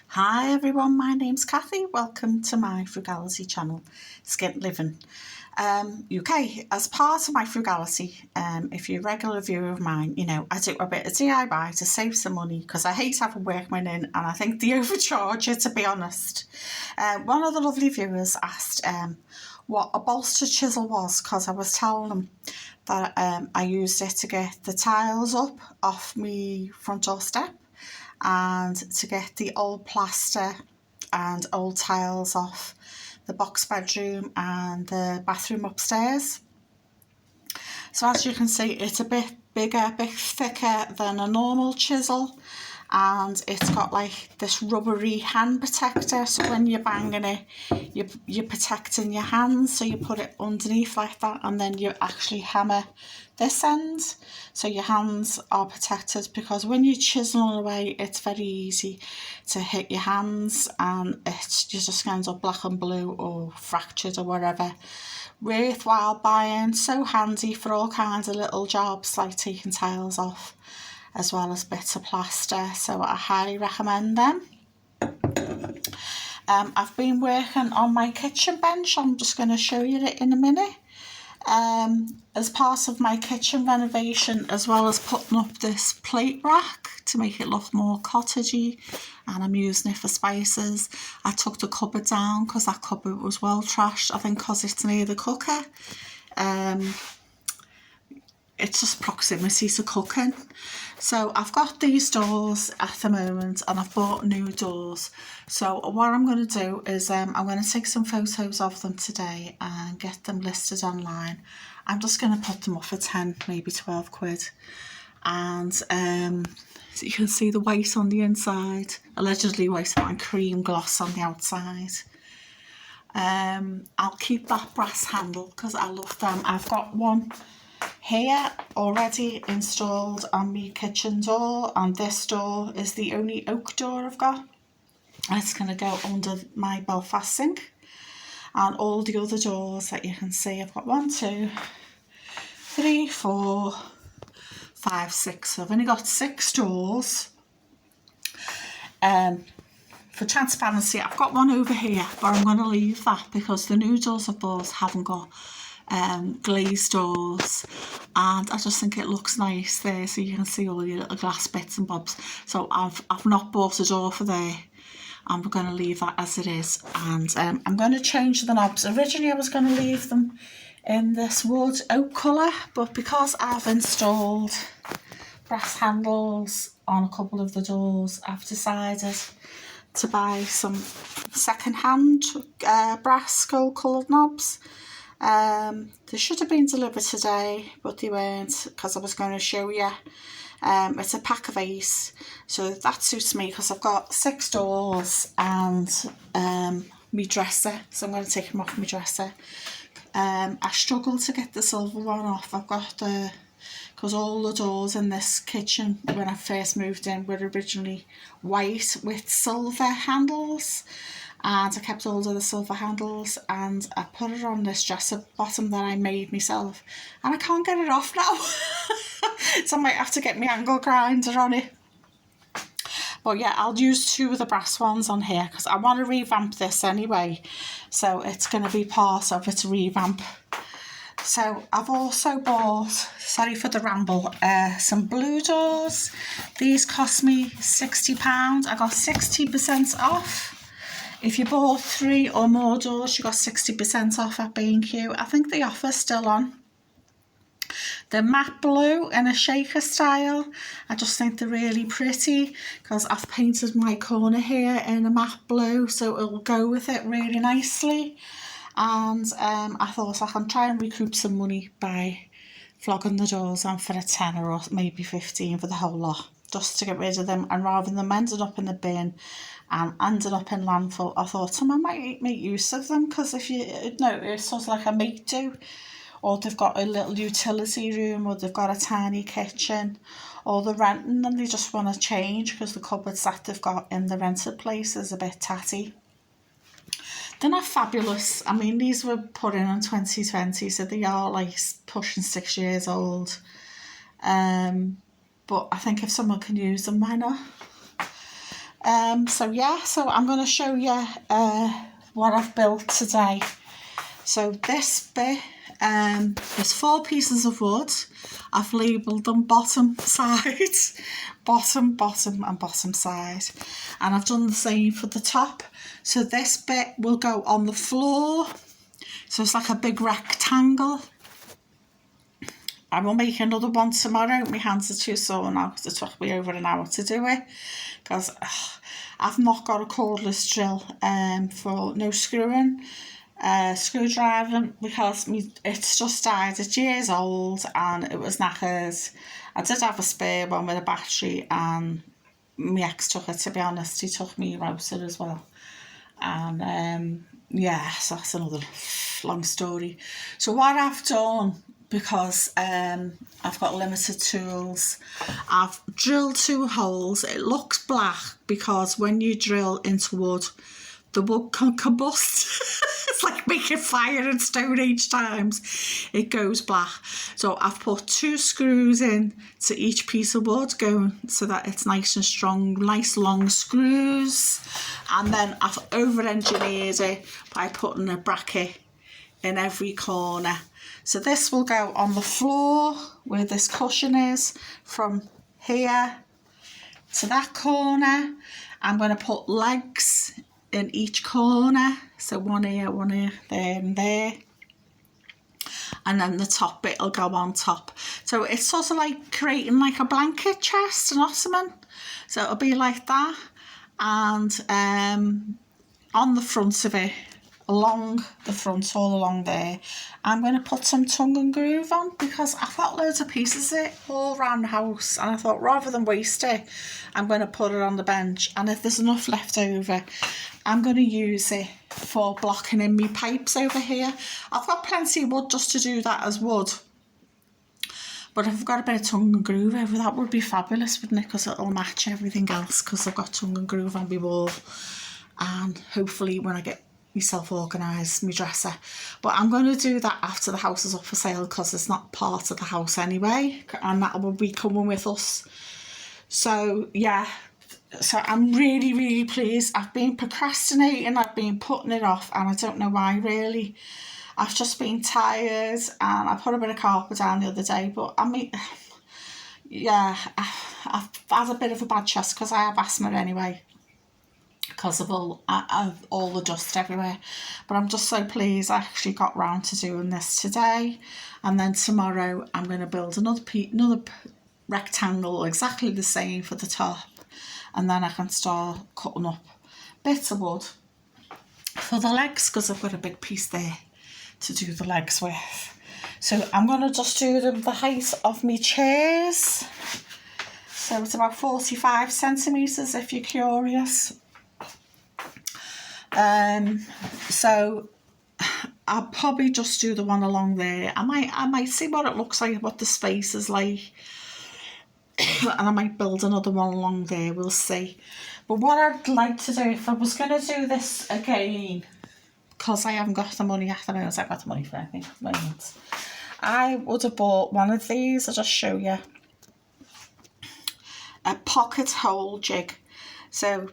Hi everyone, my name's Kathy. Welcome to my frugality channel, Skint Living UK. As part of my frugality, if you're a regular viewer of mine, you know I do a bit of DIY to save some money because I hate having workmen in and I think they overcharge you, to be honest. One of the lovely viewers asked what a bolster chisel was because I was telling them that I used it to get the tiles up off my front door step and to get the old plaster and old tiles off the box bedroom and the bathroom upstairs. So as you can see, it's a bit bigger, a bit thicker than a normal chisel, and it's got like this rubbery hand protector, so when you're banging it you're protecting your hands, so you put it underneath like that and then you actually hammer this end so your hands are protected, because when you're chiseling away it's very easy to hit your hands and you just end up black and blue or fractured or whatever. Worthwhile buying, so handy for all kinds of little jobs like taking tiles off as well as bits of plaster, so I highly recommend them. I've been working on my kitchen bench. I'm just going to show you it in a minute. As part of my kitchen renovation, as well as putting up this plate rack to make it look more cottagey, and I'm using it for spices. I took the cupboard down because that cupboard was well trashed, I think because it's near the cooker. It's just proximity to cooking. So I've got these doors at the moment and I've bought new doors. So what I'm going to do is I'm going to take some photos of them today and get them listed online. I'm just going to put them up for 10, maybe 12 quid. And so you can see the white on the inside, allegedly white and cream gloss on the outside. I'll keep that brass handle because I love them. I've got one here already installed on my kitchen door, and this door is the only oak door I've got. It's going to go under my Belfast sink, and all the other doors that you can see, I've got 1, 2, 3, 4, 5, 6. So I've only got 6 doors. For transparency, I've got one over here, but I'm going to leave that because the new doors I've bought haven't got glazed doors, and I just think it looks nice there, so you can see all your little glass bits and bobs. So I've not bought a door for there. I'm going to leave that as it is, and I'm going to change the knobs. Originally I was going to leave them in this wood oak colour, but because I've installed brass handles on a couple of the doors, I've decided to buy some second-hand brass gold coloured knobs. They should have been delivered today, but they weren't because I was going to show you. It's a pack of 8, so that suits me because I've got 6 doors and my dresser, so I'm going to take them off my dresser. I struggled to get the silver one off. I've got because all the doors in this kitchen when I first moved in were originally white with silver handles, and I kept all of the silver handles and I put it on this dresser bottom that I made myself, and I can't get it off now. So I might have to get my angle grinder on it. But yeah, I'll use 2 of the brass ones on here because I want to revamp this anyway, so it's going to be part of its revamp. So I've also bought, sorry for the ramble, some blue doors. These cost me £60. I got 60% off. If you bought 3 or more doors, you got 60% off at B&Q. I think the offer's still on. They're matte blue in a shaker style. I just think they're really pretty because I've painted my corner here in a matte blue, so it'll go with it really nicely. And I thought I can try and recoup some money by flogging the doors on for a tenner or maybe 15 for the whole lot, just to get rid of them. And rather than them ending up in the bin and ending up in landfill, I thought someone might make use of them, because if you know, it's sort of like a make do, or they've got a little utility room, or they've got a tiny kitchen, or they're renting and they just want to change because the cupboards that they've got in the rented place is a bit tatty. They're not fabulous. I mean, these were put in 2020, so they are like pushing 6 years old. But I think if someone can use them, why not? So yeah, so I'm going to show you what I've built today. So this bit, there's 4 pieces of wood. I've labelled them bottom side, bottom and bottom side. And I've done the same for the top. So this bit will go on the floor. So it's like a big rectangle. I will make another one tomorrow. My hands are too sore now because it took me over an hour to do it. Because I've not got a cordless drill for no screwing. Screwdriving, because it's just died. It's years old and it was knackered. I did have a spare one with a battery and my ex took it, to be honest. He took me router as well. And yeah, so that's another long story. So what I've done, because I've got limited tools, I've drilled 2 holes. It looks black because when you drill into wood, the wood can combust. It's like making fire in Stone Age times. It goes black. So I've put 2 screws in to each piece of wood, going so that it's nice and strong, nice long screws. And then I've over-engineered it by putting a bracket in every corner. So this will go on the floor where this cushion is, from here to that corner. I'm going to put legs in each corner, so one here, there and there, and then the top bit will go on top. So it's sort of like creating like a blanket chest, an ottoman, so it'll be like that. And on the front of it, along the front, all along there, I'm going to put some tongue and groove on, because I've got loads of pieces of it all around the house, and I thought rather than waste it, I'm going to put it on the bench, and if there's enough left over, I'm going to use it for blocking in my pipes over here. I've got plenty of wood just to do that as wood, but if I've got a bit of tongue and groove over, that would be fabulous, wouldn't it? Because it'll match everything else, because I've got tongue and groove on my wall, and hopefully when I get myself organised, my dresser. But I'm going to do that after the house is up for sale, because it's not part of the house anyway, and that will be coming with us. So yeah, so I'm really pleased. I've been procrastinating, I've been putting it off, and I don't know why really. I've just been tired, and I put a bit of carpet down the other day, but I mean, yeah, I've had a bit of a bad chest because I have asthma anyway, because of all the dust everywhere. But I'm just so pleased I actually got round to doing this today. And then tomorrow I'm going to build another rectangle exactly the same for the top, and then I can start cutting up bits of wood for the legs, because I've got a big piece there to do the legs with. So I'm going to just do the height of my chairs. So it's about 45 centimetres if you're curious. So I'll probably just do the one along there. I might see what it looks like, what the space is like, and I might build another one along there, we'll see. But what I'd like to do, if I was going to do this again, because I haven't got the money at the moment, I've got the money for anything at the moment, I would have bought one of these. I'll just show you. A pocket hole jig. So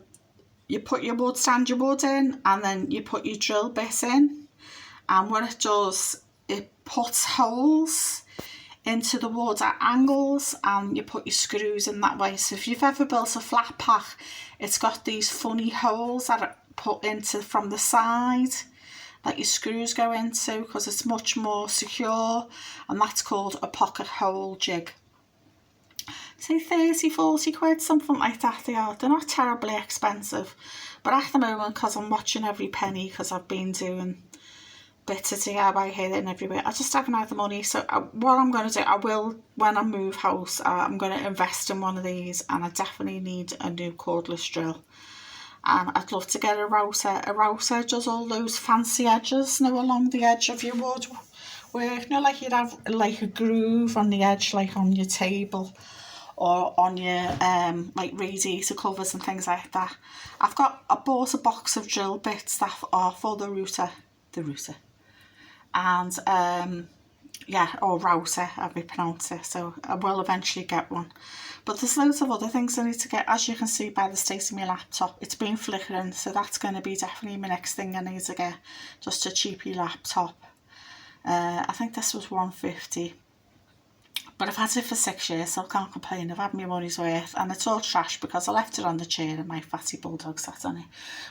you put your wood, stand your wood in, and then you put your drill bit in, and what it does, it puts holes into the wood at angles, and you put your screws in that way. So if you've ever built a flat pack, it's got these funny holes that are put into from the side that your screws go into, because it's much more secure, and that's called a pocket hole jig. Say 30, 40 quid, something like that they are. They're not terribly expensive, but at the moment, because I'm watching every penny, because I've been doing bits of DIY here and everywhere, I just haven't had the money. So what I'm going to do, I will, when I move house, I'm going to invest in one of these, and I definitely need a new cordless drill. And I'd love to get a router. A router does all those fancy edges, you know, along the edge of your wood, where, you know, like you'd have like a groove on the edge, like on your table, or on your like radiator covers and things like that. I bought a box of drill bits that are for the router, and yeah, or router, how we pronounce it. So I will eventually get one. But there's loads of other things I need to get. As you can see by the state of my laptop, it's been flickering, so that's going to be definitely my next thing I need to get. Just a cheapy laptop. I think this was $150. But I've had it for 6 years, so I can't complain. I've had my money's worth, and it's all trash because I left it on the chair and my fatty bulldog sat on it.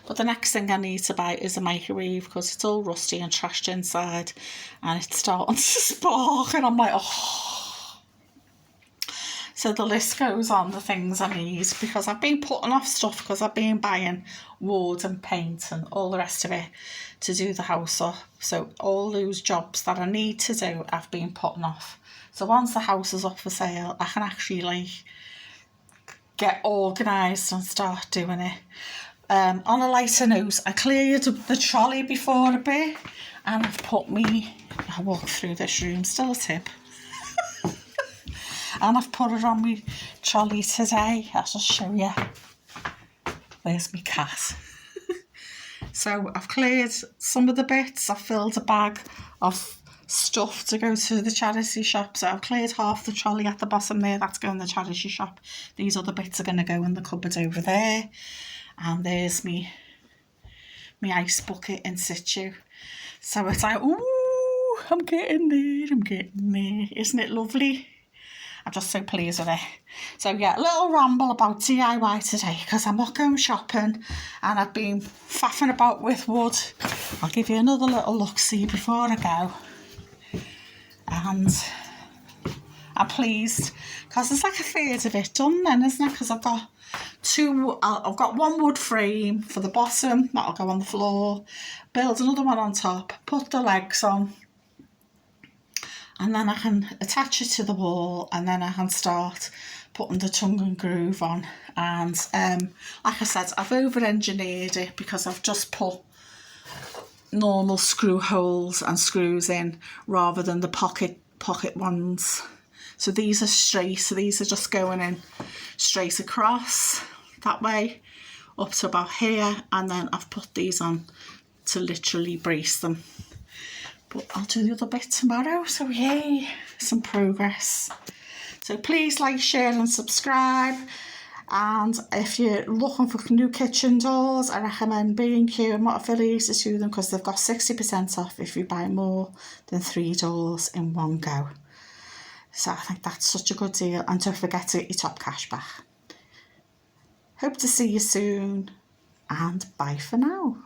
But the next thing I need to buy is a microwave because it's all rusty and trashed inside, and it's starting to spark, and I'm like, oh. So the list goes on, the things I need, because I've been putting off stuff because I've been buying wood and paint and all the rest of it to do the house up. So all those jobs that I need to do, I've been putting off. So once the house is up for sale, I can actually like get organised and start doing it. On a lighter note, I cleared the trolley before a bit, and I've put me, I walk through this room, still a tip. And I've put it on my trolley today. I'll just show you. There's my cat. So I've cleared some of the bits. I've filled a bag of stuff to go to the charity shop. So I've cleared half the trolley at the bottom there. That's going to the charity shop. These other bits are going to go in the cupboard over there. And there's me ice bucket in situ. So it's like, ooh, I'm getting there. Isn't it lovely? I'm just so pleased with it. So yeah, a little ramble about DIY today because I'm not going shopping and I've been faffing about with wood. I'll give you another little look-see before I go. And I'm pleased because it's like a third of it done then, isn't it? Because I've got one wood frame for the bottom that'll go on the floor, build another one on top, put the legs on, and then I can attach it to the wall, and then I can start putting the tongue and groove on. And like I said, I've over-engineered it because I've just put normal screw holes and screws in rather than the pocket ones. So these are straight, so these are just going in straight across that way up to about here, and then I've put these on to literally brace them. But I'll do the other bit tomorrow, so yay, some progress. So please like, share and subscribe. And if you're looking for new kitchen doors, I recommend B&Q. I'm not affiliated to them because they've got 60% off if you buy more than 3 doors in one go. So I think that's such a good deal. And don't forget to get your top cash back. Hope to see you soon, and bye for now.